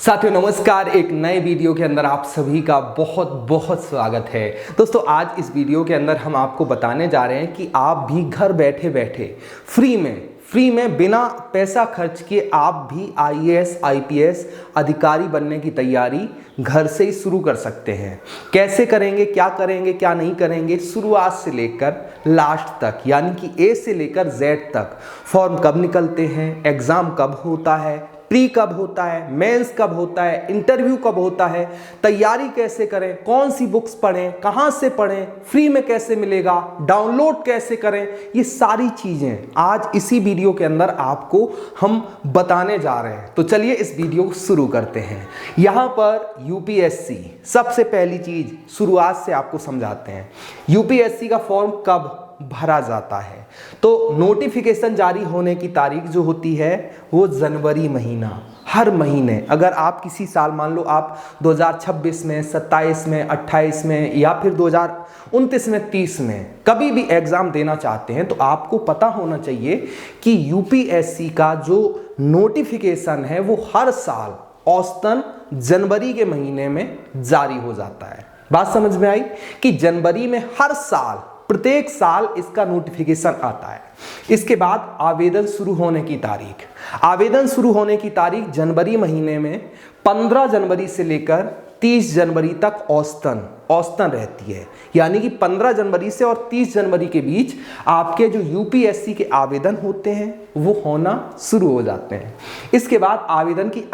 साथियों नमस्कार। एक नए वीडियो के अंदर आप सभी का बहुत बहुत स्वागत है। दोस्तों आज इस वीडियो के अंदर हम आपको बताने जा रहे हैं कि आप भी घर बैठे बैठे फ्री में बिना पैसा खर्च किए आप भी आईएएस आईपीएस अधिकारी बनने की तैयारी घर से ही शुरू कर सकते हैं। कैसे करेंगे, क्या नहीं करेंगे, शुरुआत से लेकर लास्ट तक यानी कि ए से लेकर जेड तक। फॉर्म कब निकलते हैं, एग्जाम कब होता है, प्री कब होता है, मेंस कब होता है, इंटरव्यू कब होता है, तैयारी कैसे करें, कौन सी बुक्स पढ़ें, कहां से पढ़ें, फ्री में कैसे मिलेगा, डाउनलोड कैसे करें, ये सारी चीजें आज इसी वीडियो के अंदर आपको हम बताने जा रहे हैं। तो चलिए इस वीडियो को शुरू करते हैं। यहां पर यूपीएससी सबसे पहली चीज शुरुआत से आपको समझाते हैं। यूपीएससी का फॉर्म कब भरा जाता है, तो नोटिफिकेशन जारी होने की तारीख जो होती है वो जनवरी महीना, हर महीने। अगर आप किसी साल मान लो आप 2026 में, 27 में, 28 में या फिर 2029 में, 30 में कभी भी एग्जाम देना चाहते हैं तो आपको पता होना चाहिए कि यूपीएससी का जो नोटिफिकेशन है वो हर साल औसतन जनवरी के महीने में जारी हो जाता है। बात समझ में आई कि जनवरी में हर साल प्रत्येक साल इसका नोटिफिकेशन आता है। इसके बाद आवेदन शुरू होने की तारीख जनवरी महीने में 15 जनवरी से लेकर 30 जनवरी तक औसतन रहती है। यानी कि 15 जनवरी से और 30 जनवरी के बीच आपके जो यूपीएससी के आवेदन होते हैं वो होना शुरू हो जाते हैं। इसके बाद आवेदन की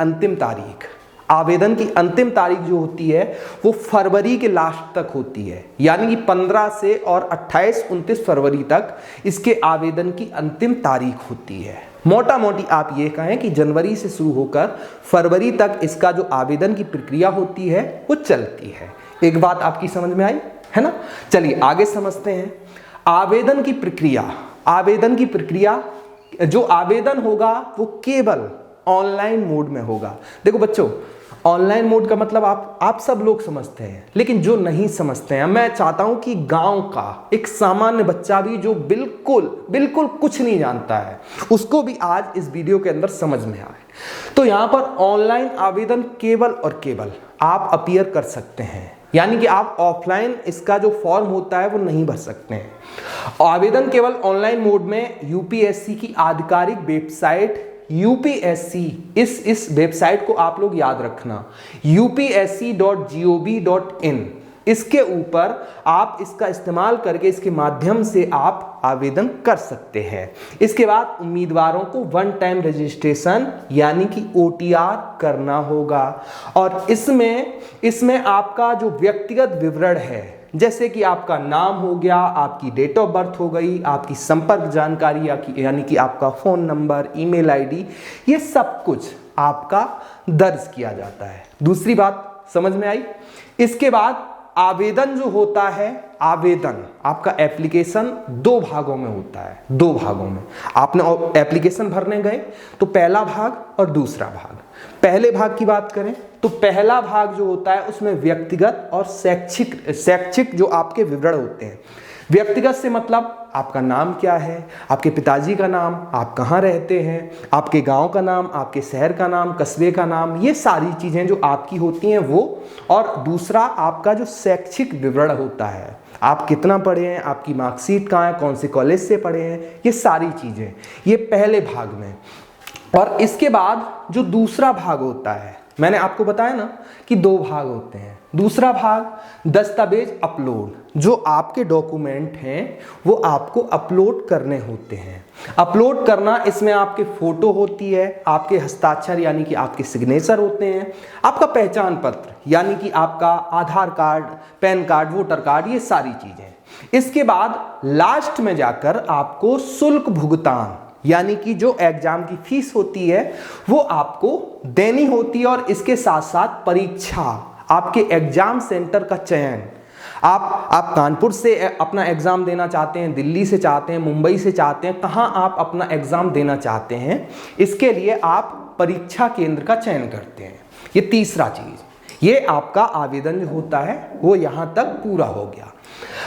अंतिम तारीख जो होती है वो फरवरी के लास्ट तक होती है। यानी कि 15 से और 28-29 फरवरी तक इसके आवेदन की अंतिम तारीख होती है। मोटा मोटी आप ये कहें कि जनवरी से शुरू होकर फरवरी तक इसका जो आवेदन की प्रक्रिया होती है वो चलती है। एक बात आपकी समझ में आई है ना। चलिए आगे समझते हैं। आवेदन की प्रक्रिया जो आवेदन होगा वो केवल ऑनलाइन मोड में होगा। देखो बच्चों, ऑनलाइन मोड का मतलब आप सब लोग समझते हैं, लेकिन जो नहीं समझते हैं मैं चाहता हूं कि गांव का एक सामान्य बच्चा भी जो बिल्कुल कुछ नहीं जानता है उसको भी आज इस वीडियो के अंदर समझ में आए। तो यहां पर ऑनलाइन आवेदन केवल और केवल आप अपीयर कर सकते हैं। यानी कि आप ऑफलाइन इसका जो फॉर्म होता है वो नहीं भर सकते हैं। आवेदन केवल ऑनलाइन मोड में यूपीएससी की आधिकारिक वेबसाइट यूपीएससी, इस वेबसाइट को आप लोग याद रखना, upsc.gov.in, इसके ऊपर आप इसका इस्तेमाल करके इसके माध्यम से आप आवेदन कर सकते हैं। इसके बाद उम्मीदवारों को वन टाइम रजिस्ट्रेशन यानी कि ओटीआर करना होगा और इसमें आपका जो व्यक्तिगत विवरण है जैसे कि आपका नाम हो गया, आपकी डेट ऑफ बर्थ हो गई, आपकी संपर्क जानकारी यानी कि आपका फोन नंबर, ईमेल आईडी, ये सब कुछ आपका दर्ज किया जाता है। दूसरी बात समझ में आई। इसके बाद आवेदन जो होता है, आवेदन आपका एप्लीकेशन 2 भागों में होता है। 2 भागों में आपने एप्लीकेशन भरने गए तो पहला भाग और दूसरा भाग। पहले भाग की बात करें तो पहला भाग जो होता है उसमें व्यक्तिगत और शैक्षिक जो आपके विवरण होते हैं। व्यक्तिगत से मतलब आपका नाम क्या है, आपके पिताजी का नाम, आप कहाँ रहते हैं, आपके गांव का नाम, आपके शहर का नाम, कस्बे का नाम, ये सारी चीज़ें जो आपकी होती हैं वो। और दूसरा आपका जो शैक्षिक विवरण होता है, आप कितना पढ़े हैं, आपकी मार्कशीट कहाँ है, कौन से कॉलेज से पढ़े हैं, ये सारी चीज़ें ये पहले भाग में। और इसके बाद जो दूसरा भाग होता है, मैंने आपको बताया ना कि 2 भाग होते हैं। दूसरा भाग दस्तावेज अपलोड, जो आपके डॉक्यूमेंट हैं वो आपको अपलोड करने होते हैं। अपलोड करना, इसमें आपके फोटो होती है, आपके हस्ताक्षर यानी कि आपके सिग्नेचर होते हैं, आपका पहचान पत्र यानी कि आपका Aadhaar card, PAN card, voter card, ये सारी चीजें। इसके बाद लास्ट में जाकर आपको शुल्क भुगतान यानी कि जो एग्जाम की फीस होती है वो आपको देनी होती है। और इसके साथ साथ परीक्षा, आपके एग्जाम सेंटर का चयन, आप कानपुर से अपना एग्जाम देना चाहते हैं, दिल्ली से चाहते हैं, मुंबई से चाहते हैं, कहां आप अपना एग्जाम देना चाहते हैं, इसके लिए आप परीक्षा केंद्र का चयन करते हैं। ये तीसरा चीज, ये आपका आवेदन जो होता है वो यहां तक पूरा हो गया।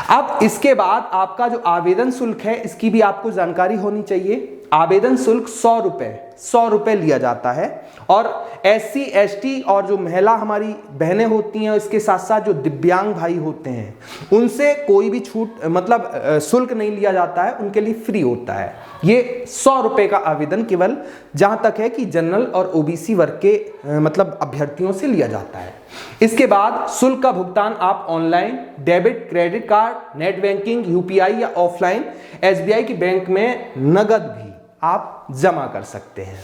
अब इसके बाद आपका जो आवेदन शुल्क है इसकी भी आपको जानकारी होनी चाहिए। आवेदन शुल्क 100 रुपए 100 रुपये लिया जाता है। और SC ST और जो महिला हमारी बहनें होती हैं, इसके साथ साथ जो दिव्यांग भाई होते हैं, उनसे कोई भी छूट मतलब शुल्क नहीं लिया जाता है, उनके लिए फ्री होता है। ये 100 रुपये का आवेदन केवल जहां तक है कि जनरल और OBC वर्ग के मतलब अभ्यर्थियों से लिया जाता है। इसके बाद शुल्क का भुगतान आप online, debit, credit card, net banking, UPI या ऑफलाइन SBI की बैंक में नगद भी आप जमा कर सकते हैं।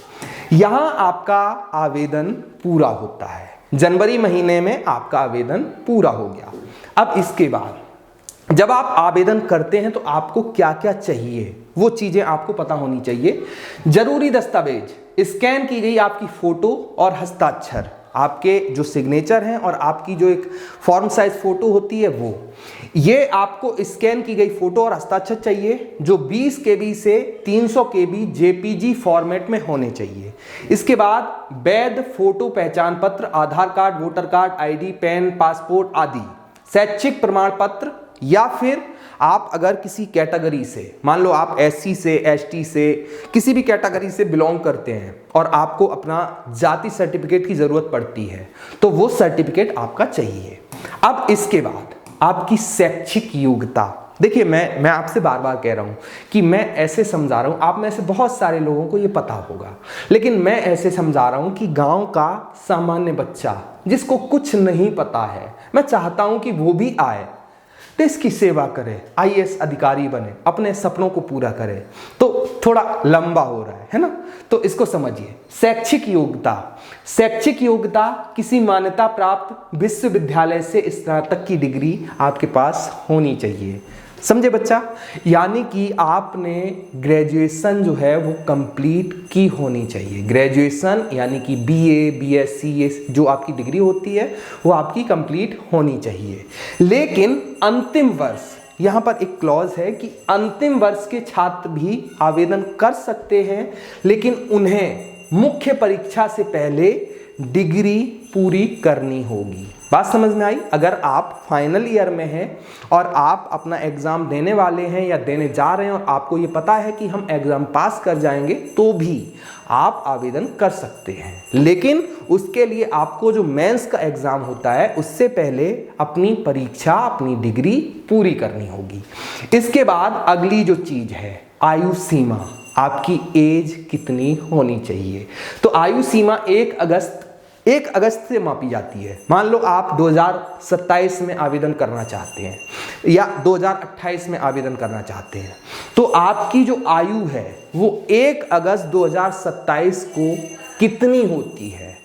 यहां आपका आवेदन पूरा होता है। जनवरी महीने में आपका आवेदन पूरा हो गया। अब इसके बाद जब आप आवेदन करते हैं तो आपको क्या क्या चाहिए, वो चीजें आपको पता होनी चाहिए। जरूरी दस्तावेज, स्कैन की गई आपकी फोटो और हस्ताक्षर, आपके जो सिग्नेचर हैं और आपकी जो एक फॉर्म साइज फोटो होती है वो, ये आपको स्कैन की गई फोटो और हस्ताक्षर चाहिए, जो 20 KB से 300 KB JPG फॉर्मेट में होने चाहिए। इसके बाद वैध फोटो पहचान पत्र, Aadhaar card, voter card, ID, PAN, passport आदि, शैक्षिक प्रमाण पत्र, या फिर आप अगर किसी कैटेगरी से, मान लो आप SC से ST से किसी भी कैटेगरी से बिलोंग करते हैं और आपको अपना जाति सर्टिफिकेट की जरूरत पड़ती है, तो वो सर्टिफिकेट आपका चाहिए। अब इसके बाद आपकी शैक्षिक योग्यता, देखिए मैं आपसे बार बार कह रहा हूं कि मैं ऐसे समझा रहा हूं, आप में से बहुत सारे लोगों को ये पता होगा, लेकिन मैं ऐसे समझा रहा हूं कि गांव का सामान्य बच्चा जिसको कुछ नहीं पता है, मैं चाहता हूं कि वो भी आए, देश की सेवा करे, IAS अधिकारी बने, अपने सपनों को पूरा करे। तो थोड़ा लंबा हो रहा है ना, तो इसको समझिए। शैक्षिक योग्यता, शैक्षिक योग्यता किसी मान्यता प्राप्त विश्वविद्यालय से स्नातक की डिग्री आपके पास होनी चाहिए, समझे बच्चा। यानी कि आपने ग्रेजुएशन जो है वो कंप्लीट की होनी चाहिए। ग्रेजुएशन यानी कि BA BSc ये जो आपकी डिग्री होती है वो आपकी कंप्लीट होनी चाहिए। लेकिन अंतिम वर्ष, यहाँ पर एक क्लॉज है कि अंतिम वर्ष के छात्र भी आवेदन कर सकते हैं, लेकिन उन्हें मुख्य परीक्षा से पहले डिग्री पूरी करनी होगी। बात समझ में आई। अगर आप फाइनल ईयर में हैं और आप अपना एग्जाम देने वाले हैं या देने जा रहे हैं और आपको ये पता है कि हम एग्जाम पास कर जाएंगे, तो भी आप आवेदन कर सकते हैं, लेकिन उसके लिए आपको जो मेंस का एग्जाम होता है उससे पहले अपनी परीक्षा, अपनी डिग्री पूरी करनी होगी। इसके बाद अगली जो चीज है, आयु सीमा, आपकी एज कितनी होनी चाहिए। तो आयु सीमा 1 अगस्त से मापी जाती है। मान लो आप 2027 में आवेदन करना चाहते हैं या 2028 में आवेदन करना चाहते हैं, तो आपकी जो आयु है वो 1 अगस्त 2027 को कितनी होती है।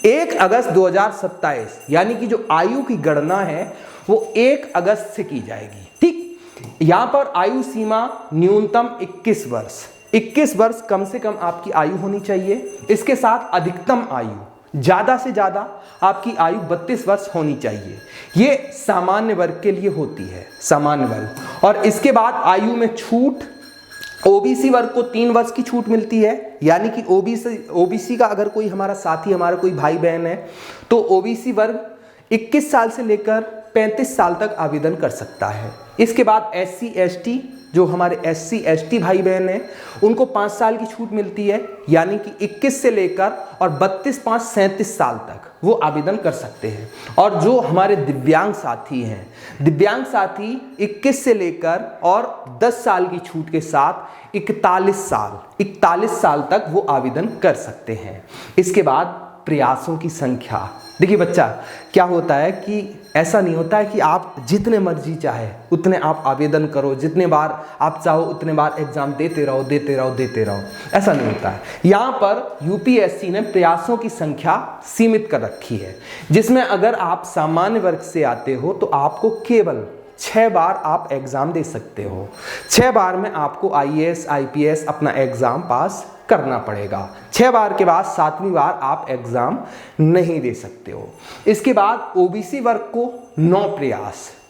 1 अगस्त 2027 यानी कि जो आयु की गणना है वो 1 अगस्त से की जाएगी। ठीक, यहां पर आयु सीमा न्यूनतम 21 वर्ष, 21 वर्ष कम से कम आपकी आयु होनी चाहिए। इसके साथ अधिकतम आयु, ज्यादा से ज्यादा आपकी आयु 32 वर्ष होनी चाहिए। ये सामान्य वर्ग के लिए होती है, सामान्य वर्ग। और इसके बाद आयु में छूट, OBC वर्ग को 3 वर्ष की छूट मिलती है, यानी कि OBC का अगर कोई हमारा साथी, हमारा कोई भाई बहन है, तो OBC वर्ग 21 साल से लेकर 35 साल तक आवेदन कर सकता है। इसके बाद SC ST, जो हमारे SC ST भाई बहन हैं, उनको 5 साल की छूट मिलती है, यानी कि 21 से लेकर और 32, 5, 37 साल तक वो आवेदन कर सकते हैं। और जो हमारे दिव्यांग साथी हैं, दिव्यांग साथी 21 से लेकर और 10 साल की छूट के साथ 41 साल तक वो आवेदन कर सकते हैं। इसके बाद प्रयासों की संख्या, देखिए बच्चा क्या होता है कि ऐसा नहीं होता है कि आप जितने मर्जी चाहे उतने आप आवेदन करो, जितने बार आप चाहो उतने बार एग्जाम देते रहो, ऐसा नहीं होता है। यहाँ पर UPSC ने प्रयासों की संख्या सीमित कर रखी है, जिसमें अगर आप सामान्य वर्ग से आते हो तो आपको केवल 6 बार आप एग्जाम दे सकते हो। 6 बार में आपको IAS IPS अपना एग्जाम पास करना पड़ेगा। 6 बार के बाद 7वीं बार आप एग्जाम नहीं दे सकते हो। इसके बाद OBC वर्ग को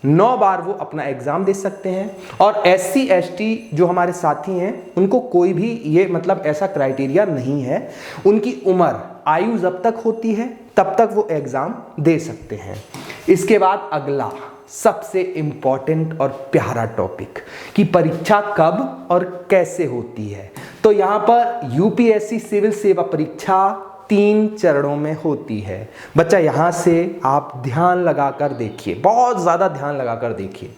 9 बार वो अपना एग्जाम दे सकते हैं। और SC ST जो हमारे साथी हैं उनको कोई भी ये मतलब ऐसा क्राइटेरिया नहीं है, उनकी उम्र, आयु जब तक होती है तब तक वो एग्जाम दे सकते हैं। इसके बाद अगला सबसे इंपॉर्टेंट और प्यारा टॉपिक कि परीक्षा कब और कैसे होती है। तो यहाँ पर यूपीएससी सिविल सेवा परीक्षा 3 चरणों में होती है। बच्चा यहाँ से आप ध्यान लगाकर देखिए, बहुत ज़्यादा ध्यान लगाकर देखिए।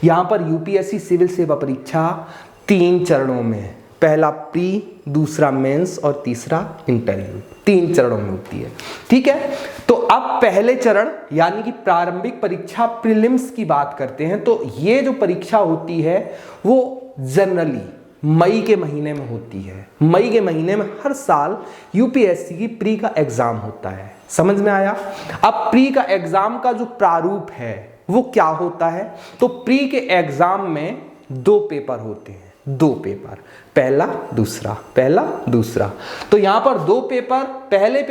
यहाँ पर यूपीएससी सिविल सेवा परीक्षा 3 चरणों में है। पहला प्री, दूसरा मेंस और तीसरा इंटरव्यू, 3 चरणों में होती है। ठीक है, तो अब पहले चरण यानी कि प्रारंभिक परीक्षा प्रीलिम्स की बात करते हैं। तो ये जो परीक्षा होती है वो जनरली मई के महीने में होती है। मई के महीने में हर साल यूपीएससी की प्री का एग्जाम होता है। समझ में आया? अब प्री का एग्जाम का जो प्रारूप है वो क्या होता है? तो प्री के एग्जाम में 2 पेपर होते हैं, 2 पेपर, पहला दूसरा। तो यहां पर 2 पेपर। पहले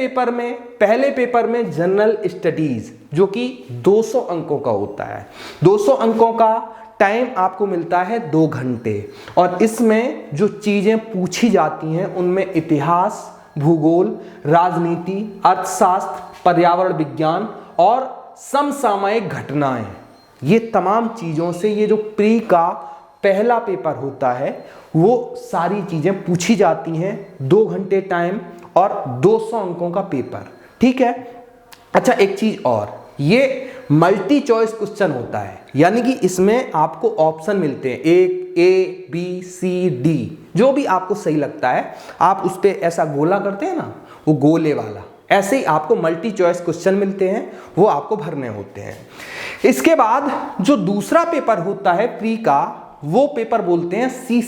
पेपर में जनरल स्टडीज जो कि 200 अंकों का होता है। 200 अंकों का टाइम आपको मिलता है 2 घंटे, और इसमें जो चीजें पूछी जाती हैं उनमें इतिहास, भूगोल, राजनीति, अर्थशास्त्र, पर्यावरण विज्ञान और समसामयिक घटनाएं, ये तमाम चीजों से ये जो प्री का पहला पेपर होता है वो सारी चीजें पूछी जाती हैं। 2 घंटे टाइम और 200 अंकों का पेपर। ठीक है, अच्छा एक चीज और, ये मल्टी चॉइस क्वेश्चन होता है, यानी कि इसमें आपको ऑप्शन मिलते हैं, एक A, B, C, D, जो भी आपको सही लगता है आप उस पर ऐसा गोला करते हैं ना, वो गोले वाला, ऐसे ही आपको मल्टी चॉइस क्वेश्चन मिलते हैं, वो आपको भरने होते हैं। इसके बाद जो दूसरा पेपर होता है प्री का, वो पेपर बोलते हैं सी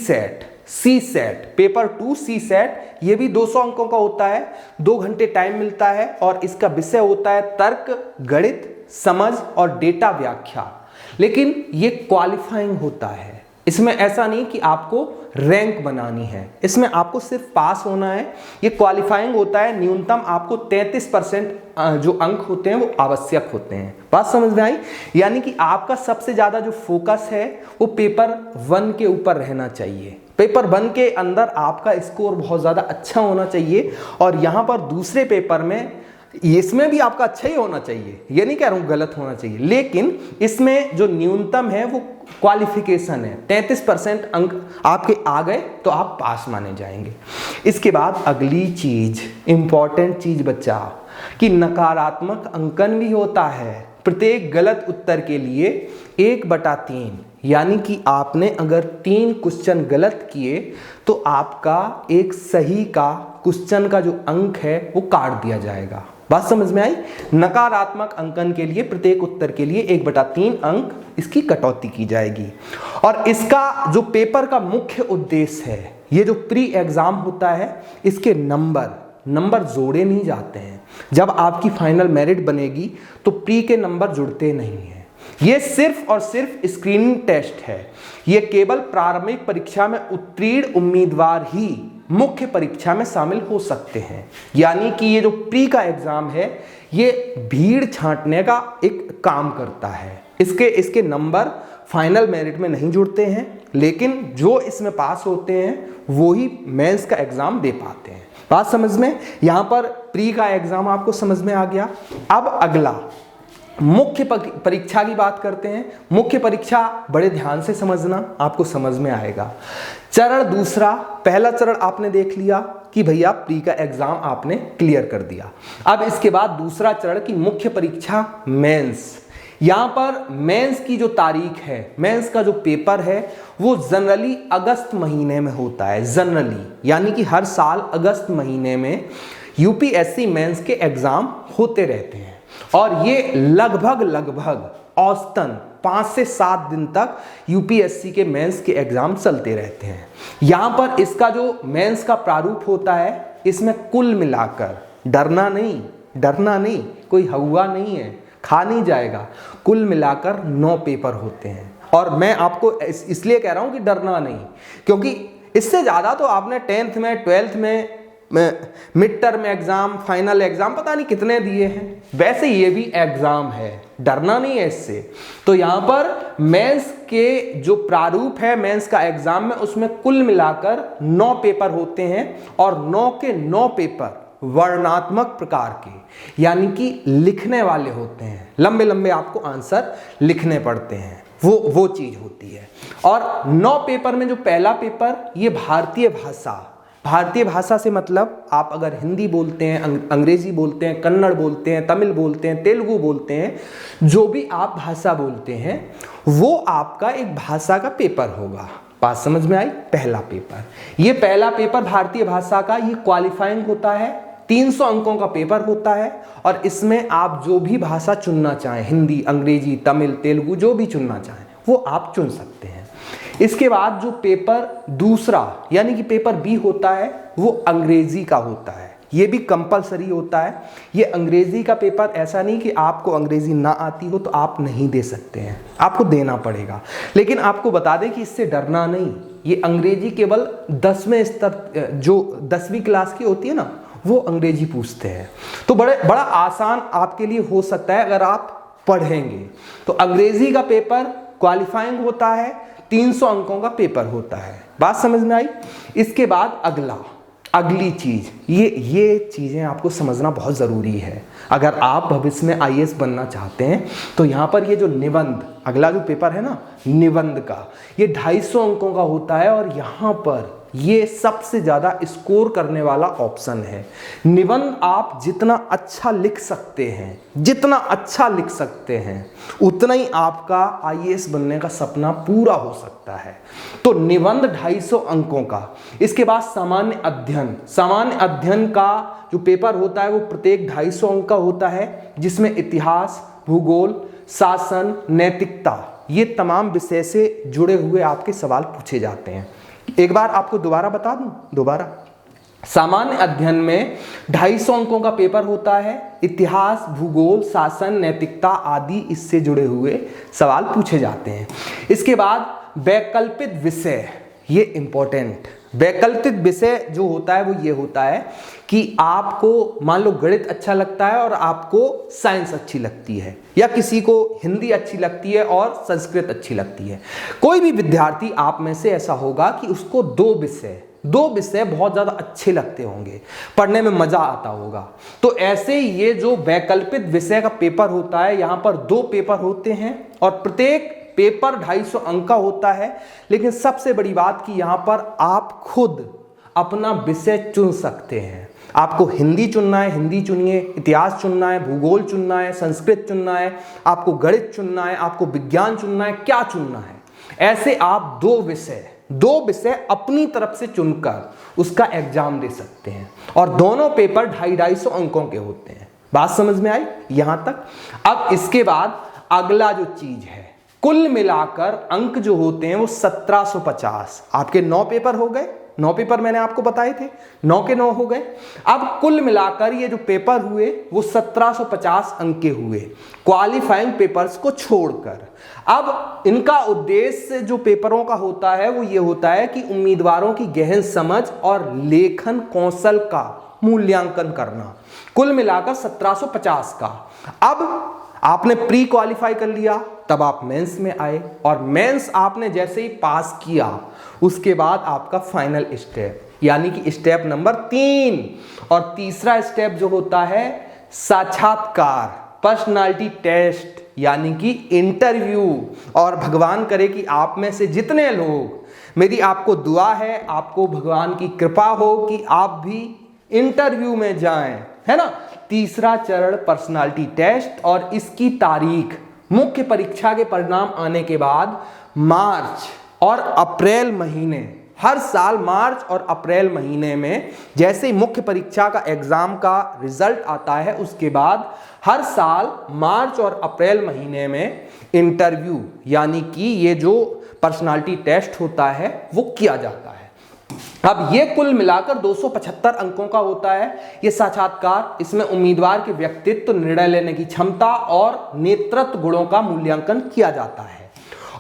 सेट, पेपर 2 सी सेट। ये भी 200 अंकों का होता है, 2 घंटे टाइम मिलता है, और इसका विषय होता है तर्क, गणित, समझ और डेटा व्याख्या। लेकिन ये क्वालिफाइंग होता है, इसमें ऐसा नहीं कि आपको रैंक बनानी है, इसमें आपको सिर्फ पास होना है। ये क्वालिफाइंग होता है, न्यूनतम आपको 33% जो अंक होते हैं वो आवश्यक होते हैं। बात समझ में आई? यानी कि आपका सबसे ज्यादा जो फोकस है वो पेपर 1 के ऊपर रहना चाहिए। पेपर 1 के अंदर आपका स्कोर बहुत ज्यादा अच्छा होना चाहिए, और यहां पर दूसरे पेपर में इसमें भी आपका अच्छा ही होना चाहिए, ये नहीं कह रहा हूं गलत होना चाहिए, लेकिन इसमें जो न्यूनतम है वो क्वालिफिकेशन है। 33% अंक आपके आ गए तो आप पास माने जाएंगे। इसके बाद अगली चीज, इंपॉर्टेंट चीज बच्चा, कि नकारात्मक अंकन भी होता है। प्रत्येक गलत उत्तर के लिए 1/3, यानी कि आपने अगर 3 क्वेश्चन गलत किए तो आपका एक सही का क्वेश्चन का जो अंक है वो काट दिया जाएगा। बात समझ में आई? नकारात्मक अंकन के लिए प्रत्येक उत्तर के लिए 1/3 अंक इसकी कटौती की जाएगी। और इसका जो पेपर का मुख्य उद्देश्य है, ये जो प्री एग्जाम होता है, इसके नंबर जोड़े नहीं जाते हैं। जब आपकी फाइनल मेरिट बनेगी तो प्री के नंबर जुड़ते नहीं हैं। ये सिर्फ और सिर्फ स्क्रीनिंग टेस्ट है। ये केवल प्रारंभिक परीक्षा में उत्तीर्ण उम्मीदवार ही मुख्य परीक्षा में शामिल हो सकते हैं। यानी कि ये जो प्री का एग्जाम है ये भीड़ छांटने का एक काम करता है। इसके नंबर फाइनल मेरिट में नहीं जुड़ते हैं, लेकिन जो इसमें पास होते हैं वो ही मेंस का एग्जाम दे पाते हैं। बात समझ में? यहां पर प्री का एग्जाम आपको समझ में आ गया। अब अगला मुख्य परीक्षा की बात करते हैं। मुख्य परीक्षा बड़े ध्यान से समझना, आपको समझ में आएगा। चरण दूसरा, पहला चरण आपने देख लिया कि भैया प्री का एग्जाम आपने क्लियर कर दिया। अब इसके बाद दूसरा चरण की मुख्य परीक्षा मेंस। यहां पर मेंस की जो तारीख है, मेंस का जो पेपर है वो जनरली अगस्त महीने में होता है। जनरली यानी कि हर साल अगस्त महीने में यूपीएससी मेंस के एग्जाम होते रहते हैं, और ये लगभग औसतन 5 से 7 दिन तक यूपीएससी के मेंस के एग्जाम चलते रहते हैं। यहां पर इसका जो मेंस का प्रारूप होता है, इसमें कुल मिलाकर, डरना नहीं, कोई हवा नहीं है, खा नहीं जाएगा, कुल मिलाकर 9 पेपर होते हैं। और मैं आपको इसलिए कह रहा हूं कि डरना नहीं, क्योंकि इससे ज्यादा तो आपने 10th में, 12th में, mid term exam, final exam पता नहीं कितने दिए हैं। वैसे ये भी एग्जाम है, डरना नहीं है इससे। तो यहां पर मेंस के जो प्रारूप है मेंस का एग्जाम में, उसमें कुल मिलाकर 9 पेपर होते हैं, और 9 के 9 पेपर वर्णनात्मक प्रकार के, यानी कि लिखने वाले होते हैं। लंबे आपको आंसर लिखने पड़ते हैं, वो चीज होती है। और 9 पेपर में जो पहला पेपर, ये भारतीय भारतीय भाषा से मतलब आप अगर हिंदी बोलते हैं, अंग्रेजी बोलते हैं, कन्नड़ बोलते हैं, तमिल बोलते हैं, तेलुगु बोलते हैं, जो भी आप भाषा बोलते हैं वो आपका एक भाषा का पेपर होगा। बात समझ में आई? पहला पेपर, ये पहला पेपर भारतीय भाषा का ये क्वालिफाइंग होता है, 300 अंकों का पेपर होता है और इसमें आप जो भी भाषा चुनना चाहें, हिंदी, अंग्रेजी, तमिल, तेलुगु, जो भी चुनना चाहें वो आप चुन सकते हैं। इसके बाद जो पेपर दूसरा यानी कि पेपर बी होता है वो अंग्रेजी का होता है, ये भी कंपलसरी होता है। ये अंग्रेजी का पेपर ऐसा नहीं कि आपको अंग्रेजी ना आती हो तो आप नहीं दे सकते हैं, आपको देना पड़ेगा। लेकिन आपको बता दें कि इससे डरना नहीं, ये अंग्रेजी केवल 10वें स्तर, जो 10वीं क्लास की होती है ना, वो अंग्रेजी पूछते हैं। तो बड़ा आसान आपके लिए हो सकता है अगर आप पढ़ेंगे। तो अंग्रेजी का पेपर क्वालिफाइंग होता है, 300 अंकों का पेपर होता है। बात समझ में आई? इसके बाद अगली चीज, ये चीजें आपको समझना बहुत जरूरी है। अगर आप भविष्य में आईएएस बनना चाहते हैं तो यहाँ पर ये जो निबंध, अगला जो पेपर है ना निबंध का, ये 250 अंकों का होता है और यहाँ पर ये सबसे ज्यादा स्कोर करने वाला ऑप्शन है। निबंध आप जितना अच्छा लिख सकते हैं उतना ही आपका आईएएस बनने का सपना पूरा हो सकता है। तो निबंध 250 अंकों का। इसके बाद सामान्य अध्ययन का जो पेपर होता है वो प्रत्येक 250 अंक का होता है, जिसमें इतिहास, भूगोल, शासन, नैतिकता, ये तमाम विषय से जुड़े हुए आपके सवाल पूछे जाते हैं। एक बार आपको दोबारा बता दूं, सामान्य अध्ययन में 250 अंकों का पेपर होता है, इतिहास, भूगोल, शासन, नैतिकता आदि इससे जुड़े हुए सवाल पूछे जाते हैं। इसके बाद वैकल्पिक विषय, ये इंपॉर्टेंट, वैकल्पिक विषय जो होता है वो ये होता है कि आपको मान लो गणित अच्छा लगता है और आपको साइंस अच्छी लगती है, या किसी को हिंदी अच्छी लगती है और संस्कृत अच्छी लगती है। कोई भी विद्यार्थी आप में से ऐसा होगा कि उसको दो विषय बहुत ज्यादा अच्छे लगते होंगे, पढ़ने में मजा आता होगा। तो ऐसे ये जो वैकल्पिक विषय का पेपर होता है, यहाँ पर 2 पेपर होते हैं और प्रत्येक पेपर 250 अंक का होता है। लेकिन सबसे बड़ी बात कि यहाँ पर आप खुद अपना विषय चुन सकते हैं। आपको हिंदी चुनना है, हिंदी चुनिए, इतिहास चुनना है, भूगोल चुनना है, संस्कृत चुनना है, आपको गणित चुनना है, आपको विज्ञान चुनना है, क्या चुनना है। ऐसे आप 2 विषय अपनी तरफ से चुनकर उसका एग्जाम दे सकते हैं और दोनों पेपर 250 अंकों के होते हैं। बात समझ में आई यहां तक? अब इसके बाद अगला जो चीज है, कुल मिलाकर अंक जो होते हैं वो 1750। आपके 9 पेपर हो गए, 9 पेपर मैंने आपको बताए थे, 9 के 9 हो गए। अब कुल मिलाकर ये जो पेपर हुए वो 1750 अंक के हुए, क्वालिफाइंग पेपर्स को छोड़कर। अब इनका उद्देश्य जो पेपरों का होता है वो ये होता है कि उम्मीदवारों की गहन समझ और लेखन कौशल का मूल्यांकन करना। कुल मिलाकर 1750 का। अब आपने प्री क्वालिफाई कर लिया, तब आप मेंस में आए और मेंस आपने जैसे ही पास किया उसके बाद आपका फाइनल स्टेप यानी कि स्टेप नंबर 3 और तीसरा स्टेप जो होता है साक्षात्कार, पर्सनालिटी टेस्ट यानी कि इंटरव्यू। और भगवान करे कि आप में से जितने लोग, मेरी आपको दुआ है, आपको भगवान की कृपा हो कि आप भी इंटरव्यू में जाएं, है ना। तीसरा चरण पर्सनालिटी टेस्ट और इसकी तारीख मुख्य परीक्षा के परिणाम आने के बाद मार्च और अप्रैल महीने, हर साल मार्च और अप्रैल महीने में जैसे ही मुख्य परीक्षा का एग्जाम का रिजल्ट आता है उसके बाद हर साल मार्च और अप्रैल महीने में इंटरव्यू यानी कि ये जो पर्सनालिटी टेस्ट होता है वो किया जाता है। अब ये कुल मिलाकर 275 अंकों का होता है ये साक्षात्कार। इसमें उम्मीदवार के व्यक्तित्व, निर्णय लेने की क्षमता और नेतृत्व गुणों का मूल्यांकन किया जाता है।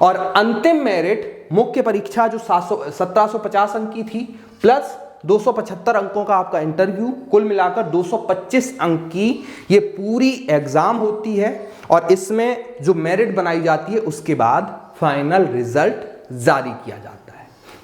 और अंतिम मेरिट मुख्य परीक्षा जो 1750 अंक की थी प्लस 275 अंकों का आपका इंटरव्यू, कुल मिलाकर 225 अंक की ये पूरी एग्जाम होती है। और इसमें जो मेरिट बनाई जाती है उसके बाद फाइनल रिजल्ट जारी किया जाता है।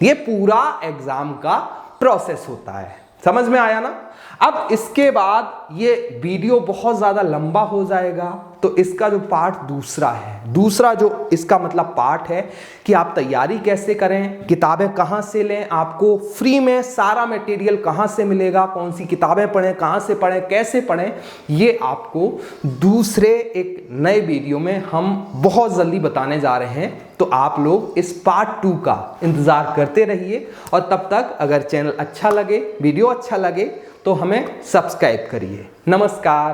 ये पूरा एग्जाम का प्रोसेस होता है। समझ में आया ना? अब इसके बाद ये वीडियो बहुत ज़्यादा लंबा हो जाएगा, तो इसका जो पार्ट दूसरा है, दूसरा जो इसका मतलब पार्ट है कि आप तैयारी कैसे करें, किताबें कहाँ से लें, आपको फ्री में सारा मटेरियल कहाँ से मिलेगा, कौन सी किताबें पढ़ें, कहाँ से पढ़ें, कैसे पढ़ें, ये आपको दूसरे एक नए वीडियो में हम बहुत जल्दी बताने जा रहे हैं। तो आप लोग इस पार्ट 2 का इंतज़ार करते रहिए, और तब तक अगर चैनल अच्छा लगे, वीडियो अच्छा लगे, तो हमें सब्सक्राइब करिए। नमस्कार।